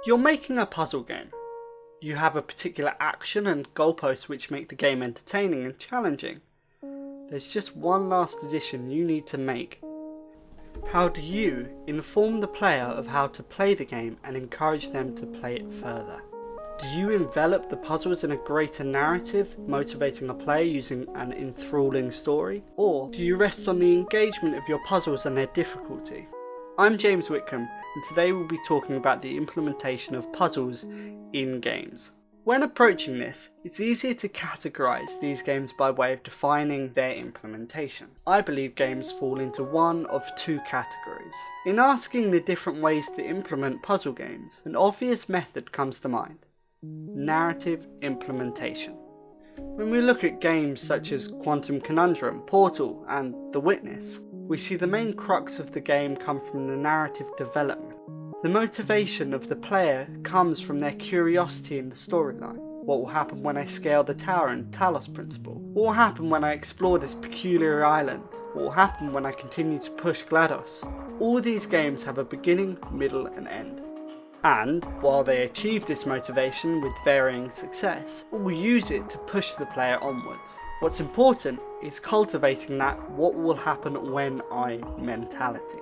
You're making a puzzle game. You have a particular action and goalposts which make the game entertaining and challenging. There's just one last addition you need to make. How do you inform the player of how to play the game and encourage them to play it further? Do you envelop the puzzles in a greater narrative, motivating the player using an enthralling story? Or do you rest on the engagement of your puzzles and their difficulty? I'm James Whitcomb, and today we'll be talking about the implementation of puzzles in games. When approaching this, it's easier to categorize these games by way of defining their implementation. I believe games fall into one of two categories. In asking the different ways to implement puzzle games, an obvious method comes to mind: narrative implementation. When we look at games such as Quantum Conundrum, Portal, and The Witness, we see the main crux of the game come from the narrative development. The motivation of the player comes from their curiosity in the storyline. What will happen when I scale the tower in Talos Principle? What will happen when I explore this peculiar island? What will happen when I continue to push GLaDOS? All these games have a beginning, middle, and end. And, while they achieve this motivation with varying success, will use it to push the player onwards. What's important is cultivating that what will happen when I mentality.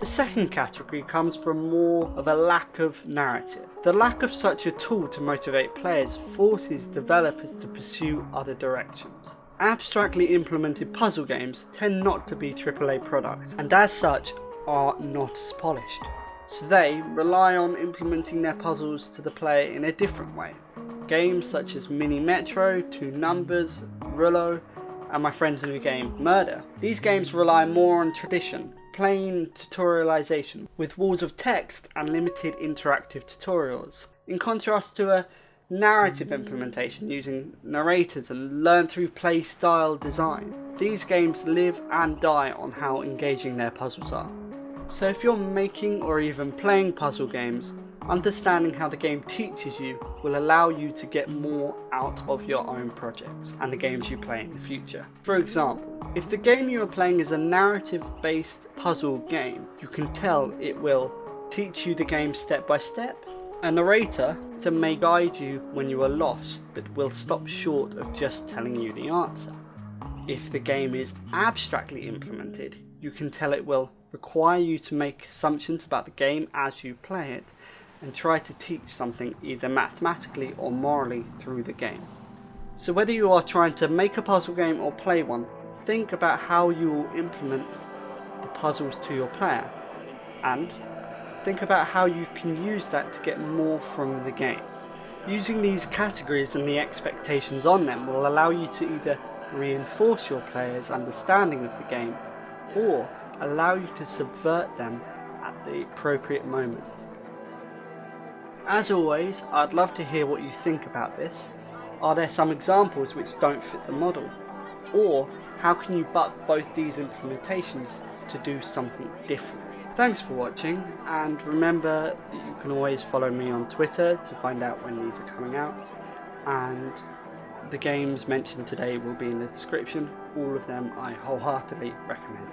The second category comes from more of a lack of narrative. The lack of such a tool to motivate players forces developers to pursue other directions. Abstractly implemented puzzle games tend not to be AAA products, and as such are not as polished. So they rely on implementing their puzzles to the player in a different way. Games such as Mini Metro, Two Numbers, Rullo, and my friend's new game, Murder. These games rely more on tradition, plain tutorialization, with walls of text and limited interactive tutorials, in contrast to a narrative implementation using narrators and learn through play style design. These games live and die on how engaging their puzzles are. So if you're making or even playing puzzle games, understanding how the game teaches you will allow you to get more out of your own projects and the games you play in the future. For example, if the game you are playing is a narrative-based puzzle game, you can tell it will teach you the game step by step. A narrator may guide you when you are lost, but will stop short of just telling you the answer. If the game is abstractly implemented, you can tell it will require you to make assumptions about the game as you play it, and try to teach something either mathematically or morally through the game. So whether you are trying to make a puzzle game or play one, think about how you will implement the puzzles to your player, and think about how you can use that to get more from the game. Using these categories and the expectations on them will allow you to either reinforce your player's understanding of the game, or allow you to subvert them at the appropriate moment. As always, I'd love to hear what you think about this. Are there some examples which don't fit the model? Or how can you butt both these implementations to do something different? Thanks for watching, and remember that you can always follow me on Twitter to find out when these are coming out, and the games mentioned today will be in the description. All of them I wholeheartedly recommend.